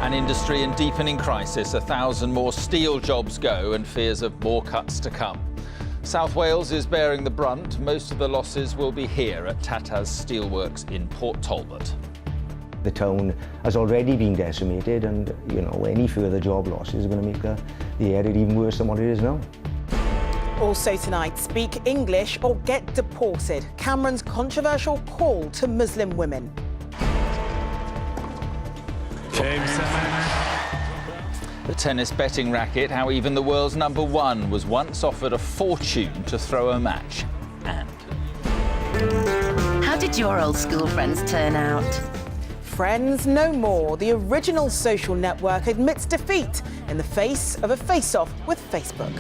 An industry in deepening crisis, 1,000 more steel jobs go and fears of more cuts to come. South Wales is bearing the brunt. Most of the losses will be here at Tata's Steelworks in Port Talbot. The town has already been decimated, and any further job losses are going to make the area even worse than what it is now. Also tonight, speak English or get deported. Cameron's controversial call to Muslim women. The tennis betting racket, how even the world's #1 was once offered a fortune to throw a match. And how did your old school friends turn out? Friends no more. The original social network admits defeat in the face of a face-off with Facebook.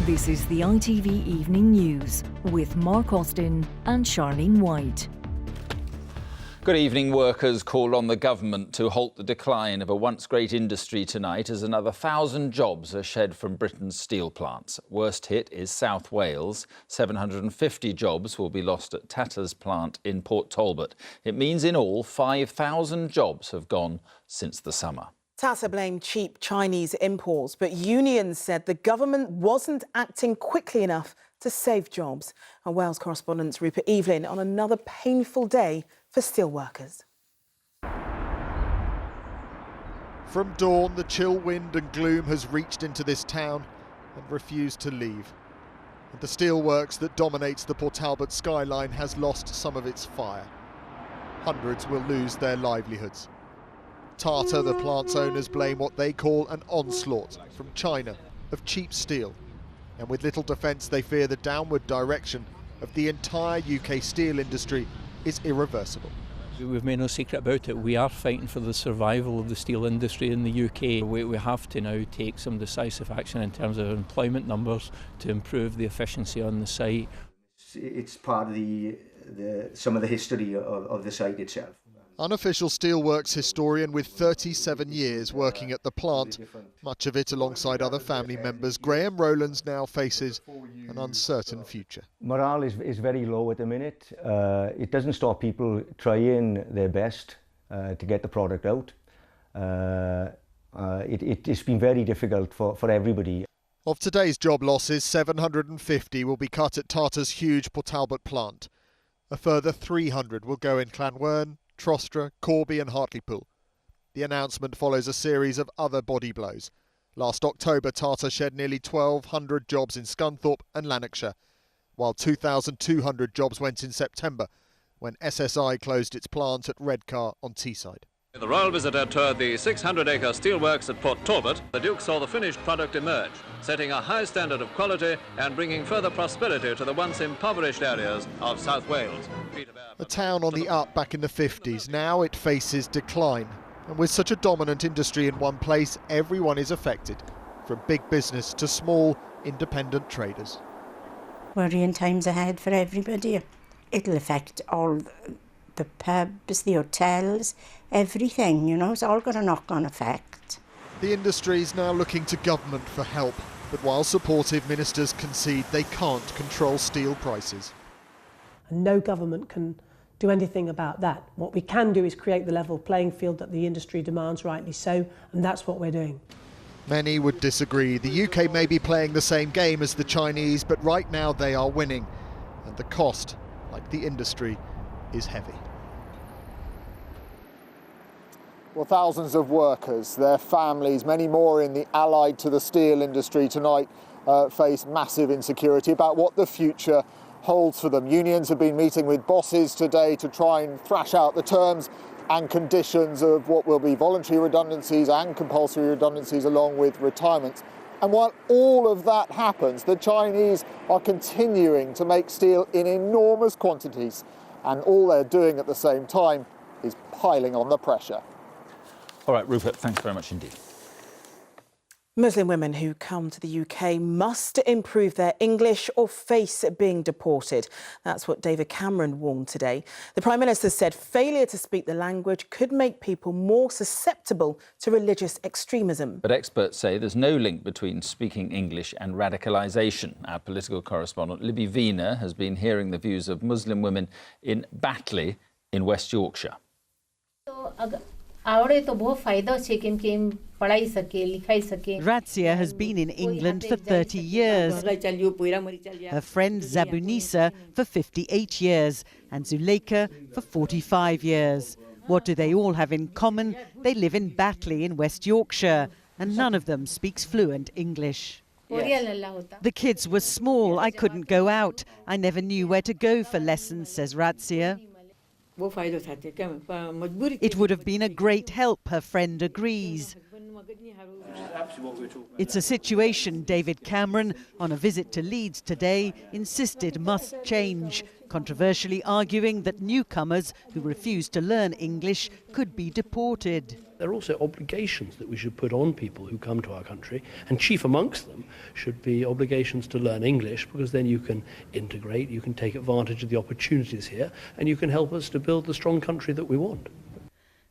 This is the ITV Evening News with Mark Austin and Charlene White. Good evening. Workers call on the government to halt the decline of a once great industry tonight as another 1,000 jobs are shed from Britain's steel plants. Worst hit is South Wales. 750 jobs will be lost at Tata's plant in Port Talbot. It means in all 5,000 jobs have gone since the summer. Tata blamed cheap Chinese imports, but unions said the government wasn't acting quickly enough to save jobs. Our Wales correspondent Rupert Evelyn on another painful day for steelworkers. From dawn, the chill wind and gloom has reached into this town and refused to leave. And the steelworks that dominates the Port Talbot skyline has lost some of its fire. Hundreds will lose their livelihoods. Tata, the plant's owners, blame what they call an onslaught from China of cheap steel. And with little defence, they fear the downward direction of the entire UK steel industry is irreversible. We've made no secret about it. We are fighting for the survival of the steel industry in the UK. We have to now take some decisive action in terms of employment numbers to improve the efficiency on the site. It's part of some of the history of the site itself. Unofficial steelworks historian with 37 years working at the plant, much of it alongside other family members, Graham Rowlands now faces an uncertain future. Morale is very low at the minute. It doesn't stop people trying their best to get the product out. It's been very difficult for everybody. Of today's job losses, 750 will be cut at Tata's huge Port Talbot plant. A further 300 will go in Llanwern, Trostre, Corby and Hartlepool. The announcement follows a series of other body blows. Last October, Tata shed nearly 1,200 jobs in Scunthorpe and Lanarkshire, while 2,200 jobs went in September when SSI closed its plant at Redcar on Teesside. The royal visitor toured the 600-acre steelworks at Port Talbot. The Duke saw the finished product emerge, setting a high standard of quality and bringing further prosperity to the once impoverished areas of South Wales. A town on the up back in the 50s, now it faces decline. And with such a dominant industry in one place, everyone is affected, from big business to small, independent traders. Worrying times ahead for everybody. It'll affect all the pubs, the hotels, everything, it's all got a knock-on effect. The industry is now looking to government for help, but while supportive, ministers concede they can't control steel prices. And no government can do anything about that. What we can do is create the level playing field that the industry demands, rightly so, and that's what we're doing. Many would disagree. The UK may be playing the same game as the Chinese, but right now they are winning, and the cost, like the industry, is heavy. Well, thousands of workers, their families, many more in the allied to the steel industry tonight face massive insecurity about what the future holds for them. Unions have been meeting with bosses today to try and thrash out the terms and conditions of what will be voluntary redundancies and compulsory redundancies along with retirements. And while all of that happens, the Chinese are continuing to make steel in enormous quantities, and all they're doing at the same time is piling on the pressure. all right, Rupert, thanks very much indeed. Muslim women who come to the UK must improve their English or face being deported. That's what David Cameron warned today. The Prime Minister said failure to speak the language could make people more susceptible to religious extremism. But experts say there's no link between speaking English and radicalisation. Our political correspondent Libby Vina has been hearing the views of Muslim women in Batley in West Yorkshire. Razia has been in England for 30 years, her friend Zabunisa for 58 years and Zuleika for 45 years. What do they all have in common? They live in Batley in West Yorkshire and none of them speaks fluent English. The kids were small, I couldn't go out. I never knew where to go for lessons, says Razia. It would have been a great help, her friend agrees. It's a situation David Cameron, on a visit to Leeds today, insisted must change, controversially arguing that newcomers who refuse to learn English could be deported. There are also obligations that we should put on people who come to our country, and chief amongst them should be obligations to learn English, because then you can integrate, you can take advantage of the opportunities here, and you can help us to build the strong country that we want.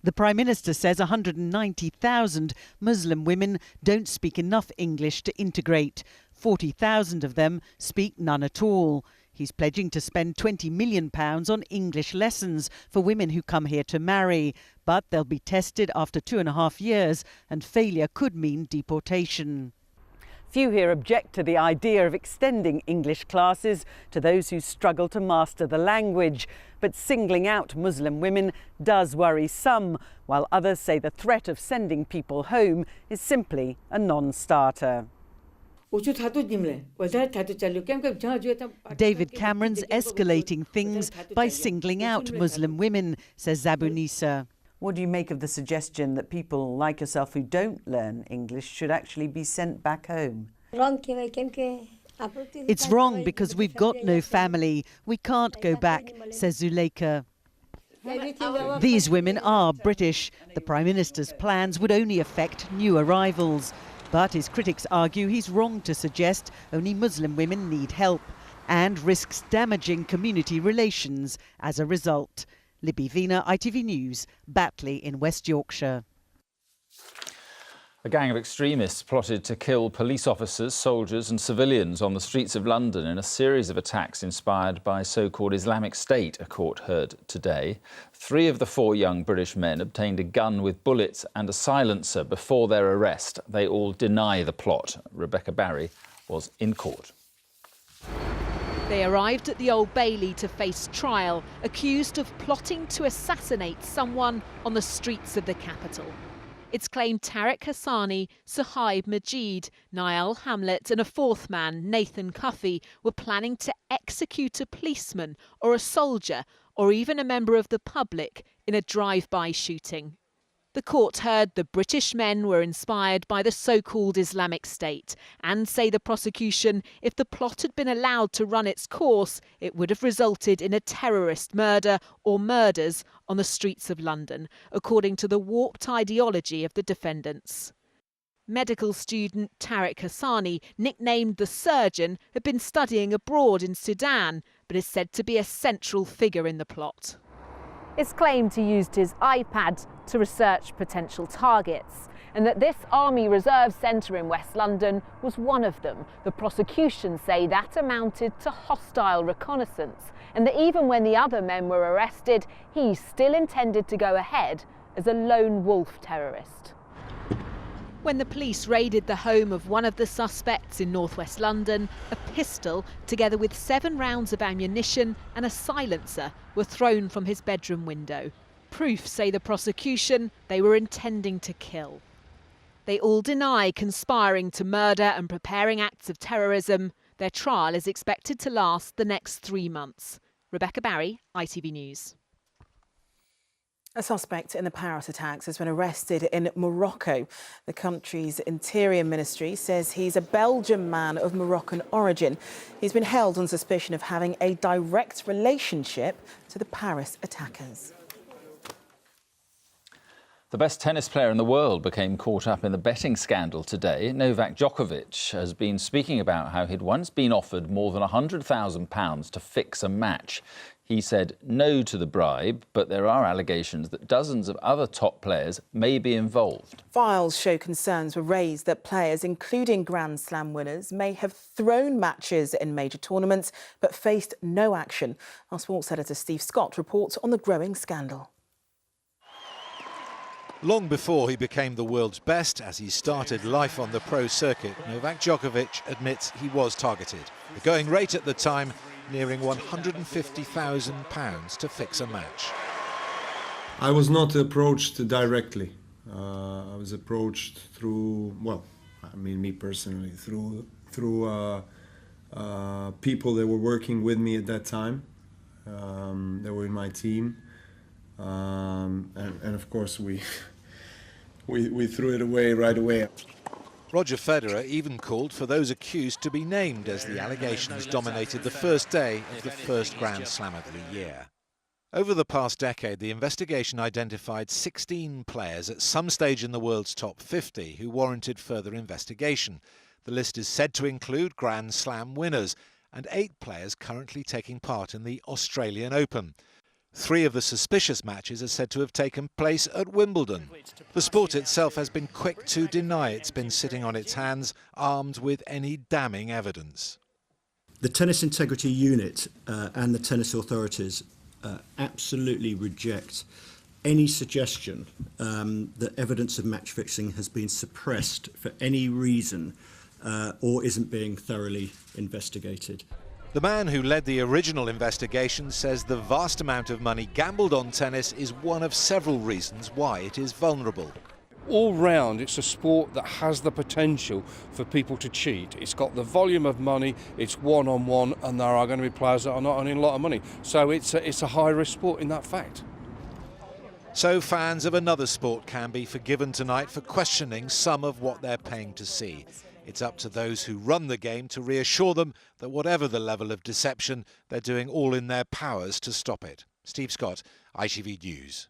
The Prime Minister says 190,000 Muslim women don't speak enough English to integrate. 40,000 of them speak none at all. He's pledging to spend £20 million on English lessons for women who come here to marry. But they'll be tested after 2.5 years, and failure could mean deportation. Few here object to the idea of extending English classes to those who struggle to master the language. But singling out Muslim women does worry some, while others say the threat of sending people home is simply a non-starter. David Cameron's escalating things by singling out Muslim women, says Zabunisa. What do you make of the suggestion that people like yourself who don't learn English should actually be sent back home? It's wrong because we've got no family. We can't go back, says Zuleika. These women are British. The Prime Minister's plans would only affect new arrivals. But his critics argue he's wrong to suggest only Muslim women need help and risks damaging community relations as a result. Libby Vina, ITV News, Batley in West Yorkshire. A gang of extremists plotted to kill police officers, soldiers and civilians on the streets of London in a series of attacks inspired by so-called Islamic State, a court heard today. 3 of the 4 young British men obtained a gun with bullets and a silencer before their arrest. They all deny the plot. Rebecca Barry was in court. They arrived at the Old Bailey to face trial, accused of plotting to assassinate someone on the streets of the capital. It's claimed Tariq Hassani, Suhaib Majid, Niall Hamlet and a 4th man, Nathan Cuffey, were planning to execute a policeman or a soldier or even a member of the public in a drive-by shooting. The court heard the British men were inspired by the so-called Islamic State and say the prosecution, if the plot had been allowed to run its course, it would have resulted in a terrorist murder or murders on the streets of London, according to the warped ideology of the defendants. Medical student Tariq Hassani, nicknamed the Surgeon, had been studying abroad in Sudan, but is said to be a central figure in the plot. It's claimed he used his iPad to research potential targets and that this Army Reserve Centre in West London was one of them. The prosecution say that amounted to hostile reconnaissance and that even when the other men were arrested, he still intended to go ahead as a lone wolf terrorist. When the police raided the home of one of the suspects in northwest London, a pistol, together with 7 rounds of ammunition and a silencer, were thrown from his bedroom window. Proof, say the prosecution, they were intending to kill. They all deny conspiring to murder and preparing acts of terrorism. Their trial is expected to last the next 3 months. Rebecca Barry, ITV News. A suspect in the Paris attacks has been arrested in Morocco. The country's Interior Ministry says he's a Belgian man of Moroccan origin. He's been held on suspicion of having a direct relationship to the Paris attackers. The best tennis player in the world became caught up in the betting scandal today. Novak Djokovic has been speaking about how he'd once been offered more than £100,000 to fix a match. He said no to the bribe, but there are allegations that dozens of other top players may be involved. Files show concerns were raised that players, including Grand Slam winners, may have thrown matches in major tournaments but faced no action. Our sports editor Steve Scott reports on the growing scandal. Long before he became the world's best, as he started life on the pro circuit, Novak Djokovic admits he was targeted. The going rate at the time, nearing £150,000 to fix a match. I was not approached directly. I was approached through, well, I mean me personally, through people that were working with me at that time. They were in my team. And of course we threw it away right away. Roger Federer even called for those accused to be named as the allegations dominated the first day of the first Grand Slam of the year. Over the past decade, the investigation identified 16 players at some stage in the world's top 50 who warranted further investigation. The list is said to include Grand Slam winners and 8 players currently taking part in the Australian Open. 3 of the suspicious matches are said to have taken place at Wimbledon. The sport itself has been quick to deny it's been sitting on its hands, armed with any damning evidence. The Tennis Integrity Unit and the tennis authorities absolutely reject any suggestion that evidence of match fixing has been suppressed for any reason or isn't being thoroughly investigated. The man who led the original investigation says the vast amount of money gambled on tennis is one of several reasons why it is vulnerable. All round, it's a sport that has the potential for people to cheat. It's got the volume of money, it's one-on-one, and there are going to be players that are not earning a lot of money. So it's a high-risk sport in that fact. So fans of another sport can be forgiven tonight for questioning some of what they're paying to see. It's up to those who run the game to reassure them that whatever the level of deception, they're doing all in their powers to stop it. Steve Scott, ITV News.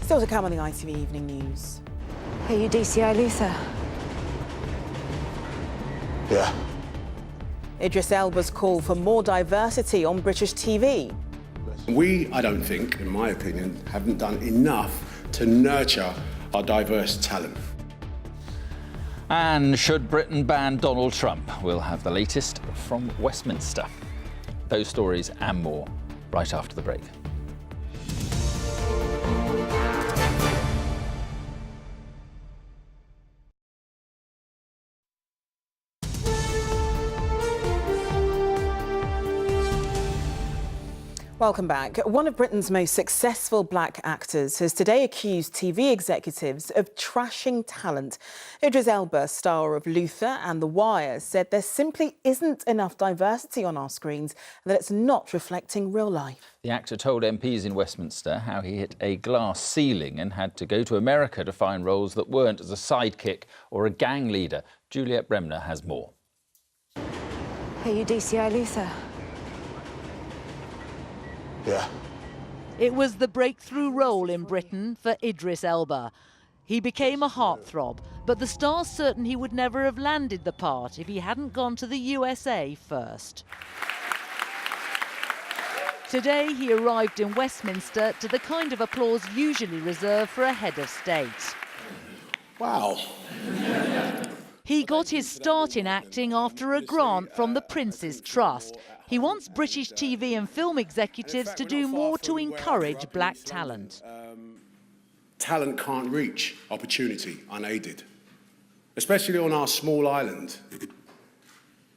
Still to come on the ITV Evening News. Hey, you DCI Luther? Yeah. Idris Elba's call for more diversity on British TV. We, I don't think, in my opinion, haven't done enough to nurture our diverse talent. And should Britain ban Donald Trump? We'll have the latest from Westminster. Those stories and more right after the break. Welcome back. One of Britain's most successful black actors has today accused TV executives of trashing talent. Idris Elba, star of Luther and The Wire, said there simply isn't enough diversity on our screens and that it's not reflecting real life. The actor told MPs in Westminster how he hit a glass ceiling and had to go to America to find roles that weren't as a sidekick or a gang leader. Juliet Bremner has more. Hey, you DCI Luther? Yeah. It was the breakthrough role in Britain for Idris Elba. He became a heartthrob, but the star's certain he would never have landed the part if he hadn't gone to the USA first. Today he arrived in Westminster to the kind of applause usually reserved for a head of state. Wow. He got his start in acting after a grant from the Prince's Trust. He wants British TV and film executives to do more to encourage black talent. Talent can't reach opportunity unaided, especially on our small island.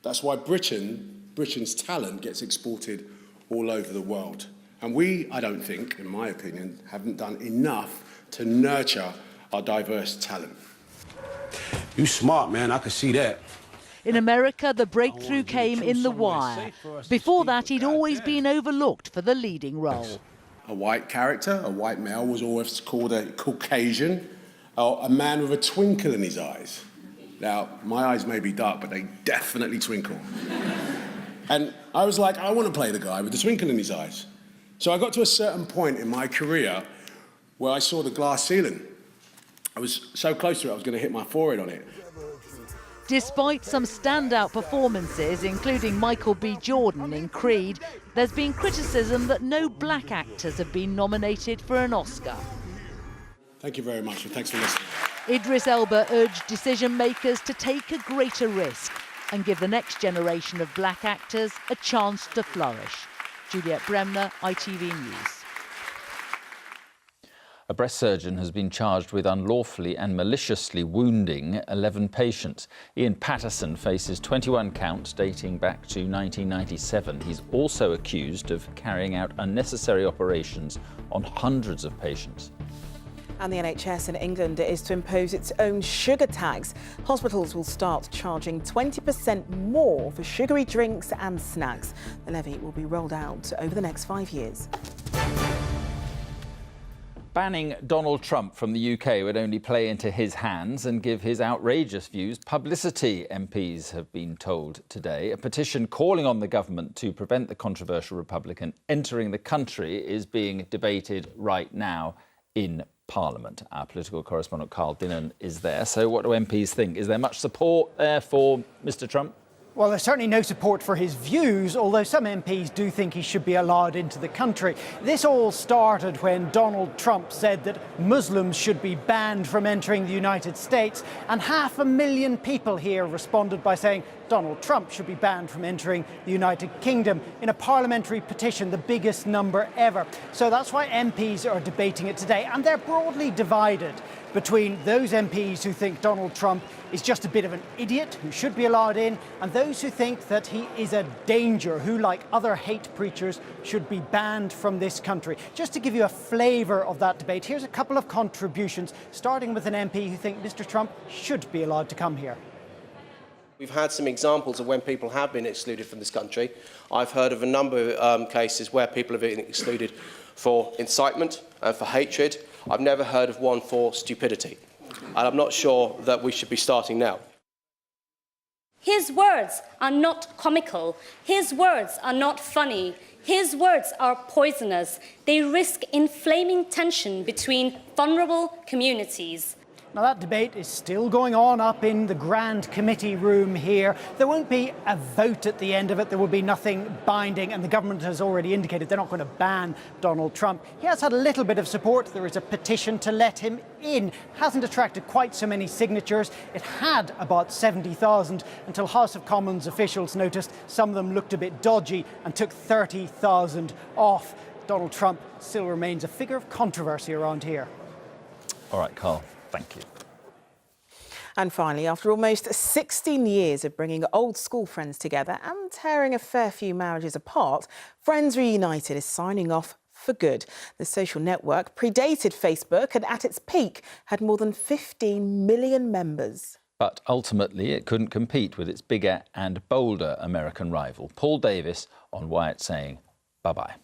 That's why Britain's talent gets exported all over the world. And we, I don't think, in my opinion, haven't done enough to nurture our diverse talent. You smart, man, I could see that. In America, the breakthrough came in The Wire. Before that, he'd always been overlooked for the leading role. A white character, a white male, was always called a Caucasian, or a man with a twinkle in his eyes. Now, my eyes may be dark, but they definitely twinkle. And I was like, I want to play the guy with the twinkle in his eyes. So I got to a certain point in my career where I saw the glass ceiling. I was so close to it, I was going to hit my forehead on it. Despite some standout performances, including Michael B. Jordan in Creed, there's been criticism that no black actors have been nominated for an Oscar. Thank you very much, and thanks for listening. Idris Elba urged decision makers to take a greater risk and give the next generation of black actors a chance to flourish. Juliet Bremner, ITV News. A breast surgeon has been charged with unlawfully and maliciously wounding 11 patients. Ian Patterson faces 21 counts dating back to 1997. He's also accused of carrying out unnecessary operations on hundreds of patients. And the NHS in England is to impose its own sugar tax. Hospitals will start charging 20% more for sugary drinks and snacks. The levy will be rolled out over the next 5 years. Banning Donald Trump from the UK would only play into his hands and give his outrageous views publicity, MPs have been told today. A petition calling on the government to prevent the controversial Republican entering the country is being debated right now in Parliament. Our political correspondent Carl Dinnan is there. So what do MPs think? Is there much support there for Mr Trump? Well, there's certainly no support for his views, although some MPs do think he should be allowed into the country. This all started when Donald Trump said that Muslims should be banned from entering the United States, and 500,000 people here responded by saying Donald Trump should be banned from entering the United Kingdom in a parliamentary petition, the biggest number ever. So that's why MPs are debating it today, and they're broadly divided between those MPs who think Donald Trump is just a bit of an idiot who should be allowed in, and those who think that he is a danger, who, like other hate preachers, should be banned from this country. Just to give you a flavour of that debate, here's a couple of contributions, starting with an MP who thinks Mr Trump should be allowed to come here. We've had some examples of when people have been excluded from this country. I've heard of a number of cases where people have been excluded for incitement and for hatred. I've never heard of one for stupidity. And I'm not sure that we should be starting now. His words are not comical. His words are not funny. His words are poisonous. They risk inflaming tension between vulnerable communities. Now, that debate is still going on up in the Grand Committee room here. There won't be a vote at the end of it. There will be nothing binding, and the government has already indicated they're not going to ban Donald Trump. He has had a little bit of support. There is a petition to let him in. Hasn't attracted quite so many signatures. It had about 70,000 until House of Commons officials noticed some of them looked a bit dodgy and took 30,000 off. Donald Trump still remains a figure of controversy around here. All right, Carl. Thank you. And finally, after almost 16 years of bringing old school friends together and tearing a fair few marriages apart, Friends Reunited is signing off for good. The social network predated Facebook and at its peak had more than 15 million members. But ultimately, it couldn't compete with its bigger and bolder American rival. Paul Davis on why it's saying bye-bye.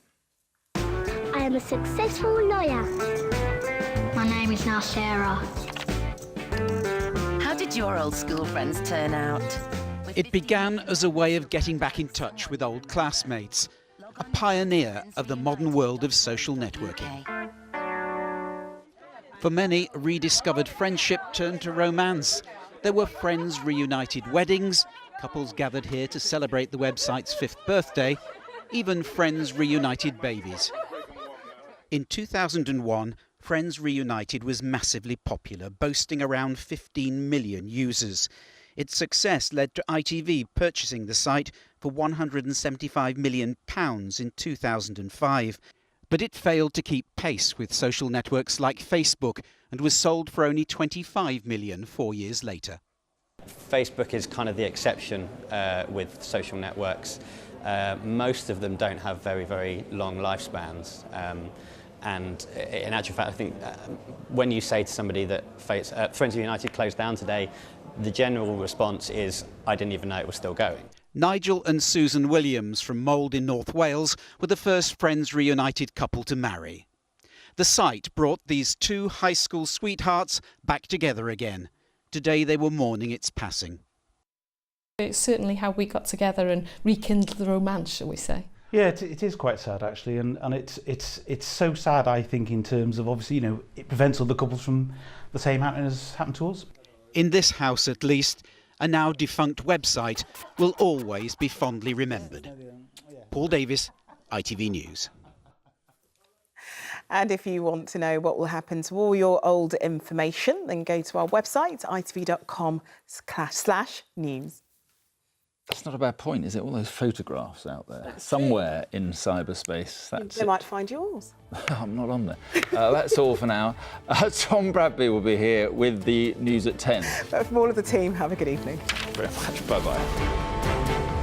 I am a successful lawyer. My name is now Sarah. How did your old school friends turn out? It began as a way of getting back in touch with old classmates, a pioneer of the modern world of social networking. For many, rediscovered friendship turned to romance. There were Friends Reunited weddings, couples gathered here to celebrate the website's 5th birthday, even Friends Reunited babies. In 2001, Friends Reunited was massively popular, boasting around 15 million users. Its success led to ITV purchasing the site for £175 million in 2005. But it failed to keep pace with social networks like Facebook and was sold for only £25 million 4 years later. Facebook is kind of the exception with social networks. Most of them don't have very, very long lifespans. And in actual fact, I think when you say to somebody that Friends Reunited closed down today, the general response is, I didn't even know it was still going. Nigel and Susan Williams from Mold in North Wales were the first Friends Reunited couple to marry. The site brought these two high school sweethearts back together again. Today they were mourning its passing. It's certainly how we got together and rekindled the romance, shall we say. Yeah, it is quite sad actually, and it's so sad, I think, in terms of obviously, it prevents other couples from the same happening as happened to us. In this house, at least, a now defunct website will always be fondly remembered. Paul Davis, ITV News. And if you want to know what will happen to all your old information, then go to our website, itv.com/news. That's not a bad point, is it? All those photographs out there, somewhere in cyberspace. They might find yours. I'm not on there. That's all for now. Tom Bradby will be here with the news at 10. But from all of the team, have a good evening. Very much. Bye-bye.